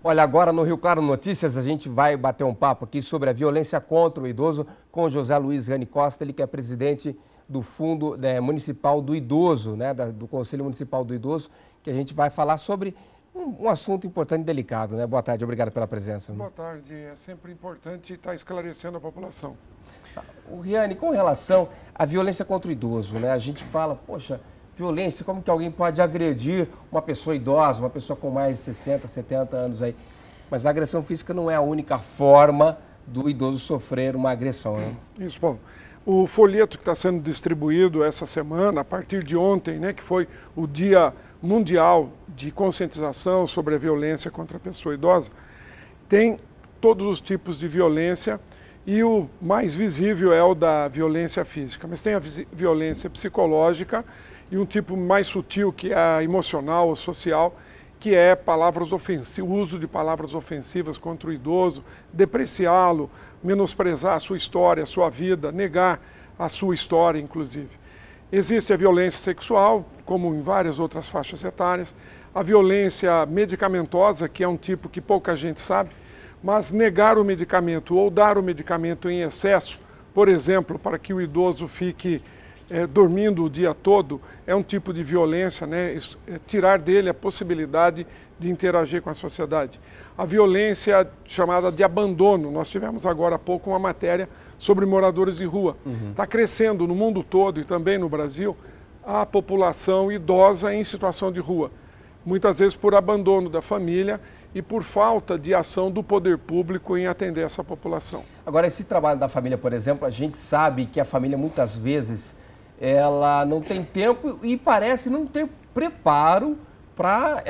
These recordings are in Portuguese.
Olha, agora no Rio Claro Notícias a gente vai bater um papo aqui sobre a violência contra o idoso com José Luiz Rani Costa, ele que é presidente do Fundo Municipal do Idoso, né, do Conselho Municipal do Idoso, que a gente vai falar sobre um assunto importante e delicado, né? Boa tarde, obrigado pela presença. Boa tarde, é sempre importante estar esclarecendo a população. O Riane, com relação à violência contra o idoso, né, a gente fala, poxa, violência, como que alguém pode agredir uma pessoa idosa, uma pessoa com mais de 60, 70 anos aí? Mas a agressão física não é a única forma do idoso sofrer uma agressão, né? Isso, Paulo. O folheto que está sendo distribuído essa semana, a partir de ontem, né, que foi o Dia Mundial de Conscientização sobre a Violência contra a Pessoa Idosa, tem todos os tipos de violência e o mais visível é o da violência física, mas tem a violência psicológica e um tipo mais sutil, que é a emocional ou social, que é palavras ofensivas, o uso de palavras ofensivas contra o idoso, depreciá-lo, menosprezar a sua história, a sua vida, negar a sua história, inclusive. Existe a violência sexual, como em várias outras faixas etárias, a violência medicamentosa, que é um tipo que pouca gente sabe, mas negar o medicamento ou dar o medicamento em excesso, por exemplo, para que o idoso fique dormindo o dia todo, é um tipo de violência, né? Tirar dele a possibilidade de interagir com a sociedade. A violência chamada de abandono, nós tivemos agora há pouco uma matéria sobre moradores de rua. Está crescendo no mundo todo e também no Brasil a população idosa em situação de rua, muitas vezes por abandono da família e por falta de ação do poder público em atender essa população. Agora, esse trabalho da família, por exemplo, a gente sabe que a família muitas vezes ela não tem tempo e parece não ter preparo para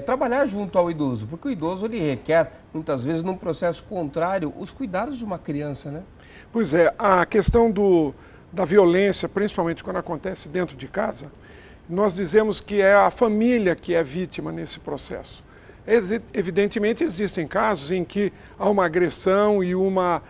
trabalhar junto ao idoso, porque o idoso ele requer, muitas vezes, num processo contrário, os cuidados de uma criança, né? Pois é, a questão da violência, principalmente quando acontece dentro de casa, nós dizemos que é a família que é vítima nesse processo. Evidentemente, existem casos em que há uma agressão e uma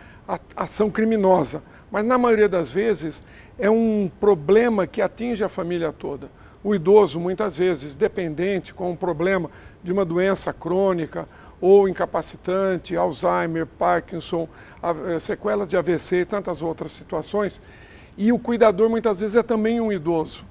ação criminosa, mas na maioria das vezes é um problema que atinge a família toda. O idoso, muitas vezes, dependente, com um problema de uma doença crônica ou incapacitante, Alzheimer, Parkinson, sequelas de AVC e tantas outras situações. E o cuidador, muitas vezes, é também um idoso,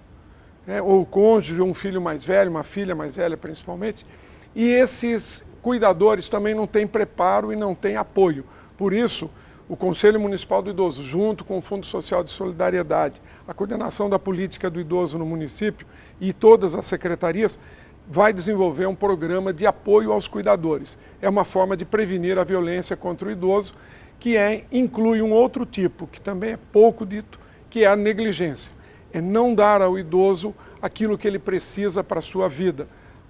né? Ou o cônjuge, um filho mais velho, uma filha mais velha, principalmente. E esses cuidadores também não têm preparo e não têm apoio. Por isso, o Conselho Municipal do Idoso, junto com o Fundo Social de Solidariedade, a coordenação da política do idoso no município e todas as secretarias, vai desenvolver um programa de apoio aos cuidadores. É uma forma de prevenir a violência contra o idoso, que inclui um outro tipo, que também é pouco dito, que é a negligência. É não dar ao idoso aquilo que ele precisa para a sua vida.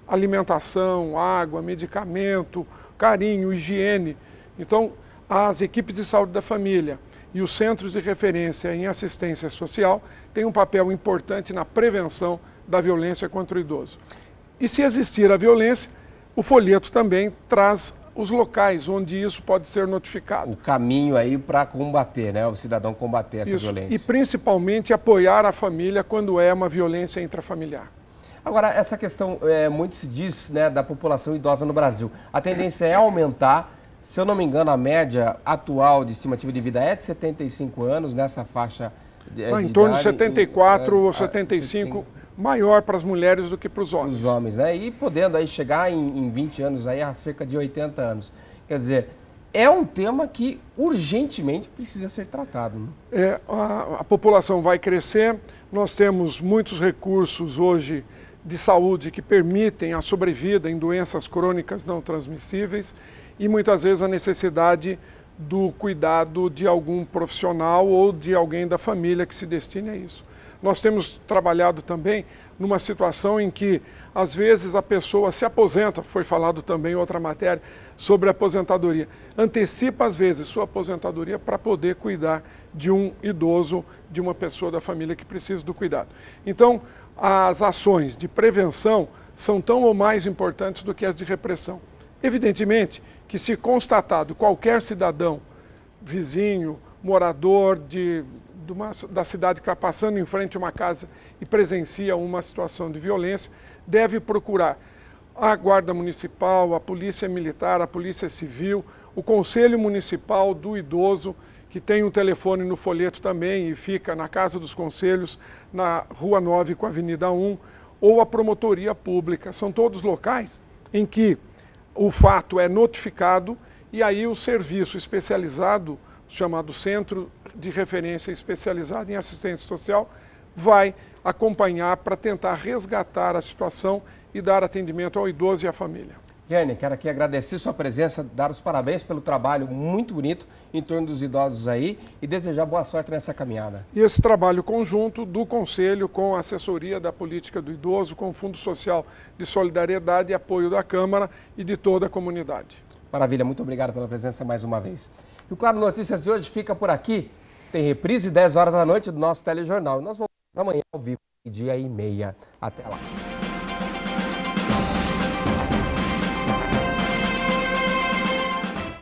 Alimentação, água, medicamento, carinho, higiene. Então, as equipes de saúde da família e os centros de referência em assistência social têm um papel importante na prevenção da violência contra o idoso. E se existir a violência, o folheto também traz os locais onde isso pode ser notificado. O caminho aí para combater, né? O cidadão combater essa violência. E principalmente apoiar a família quando é uma violência intrafamiliar. Agora, essa questão, muito se diz, né, da população idosa no Brasil. A tendência é aumentar. Se eu não me engano, a média atual de estimativa de vida é de 75 anos, nessa faixa de em torno de 74 ou 75, maior para as mulheres do que para os homens. Os homens, né? E podendo aí chegar em 20 anos aí a cerca de 80 anos. Quer dizer, é um tema que urgentemente precisa ser tratado, né? A população vai crescer, nós temos muitos recursos hoje de saúde que permitem a sobrevida em doenças crônicas não transmissíveis e muitas vezes a necessidade do cuidado de algum profissional ou de alguém da família que se destine a isso. Nós temos trabalhado também numa situação em que, às vezes, a pessoa se aposenta, foi falado também em outra matéria, sobre aposentadoria. Antecipa, às vezes, sua aposentadoria para poder cuidar de um idoso, de uma pessoa da família que precisa do cuidado. Então, as ações de prevenção são tão ou mais importantes do que as de repressão. Evidentemente que, se constatado qualquer cidadão, vizinho, morador da cidade que está passando em frente a uma casa e presencia uma situação de violência, deve procurar a Guarda Municipal, a Polícia Militar, a Polícia Civil, o Conselho Municipal do Idoso, que tem um telefone no folheto também e fica na Casa dos Conselhos, na Rua 9 com a Avenida 1, ou a Promotoria Pública. São todos locais em que o fato é notificado e aí o serviço especializado, chamado Centro de Referência Especializado em Assistência Social, vai acompanhar para tentar resgatar a situação e dar atendimento ao idoso e à família. Jane, quero aqui agradecer sua presença, dar os parabéns pelo trabalho muito bonito em torno dos idosos aí e desejar boa sorte nessa caminhada. E esse trabalho conjunto do Conselho com a assessoria da política do idoso, com o Fundo Social de Solidariedade e apoio da Câmara e de toda a comunidade. Maravilha, muito obrigado pela presença mais uma vez. E o Claro Notícias de hoje fica por aqui. Tem reprise 10 horas da noite do nosso telejornal. Nós voltamos amanhã ao vivo, dia e meia. Até lá.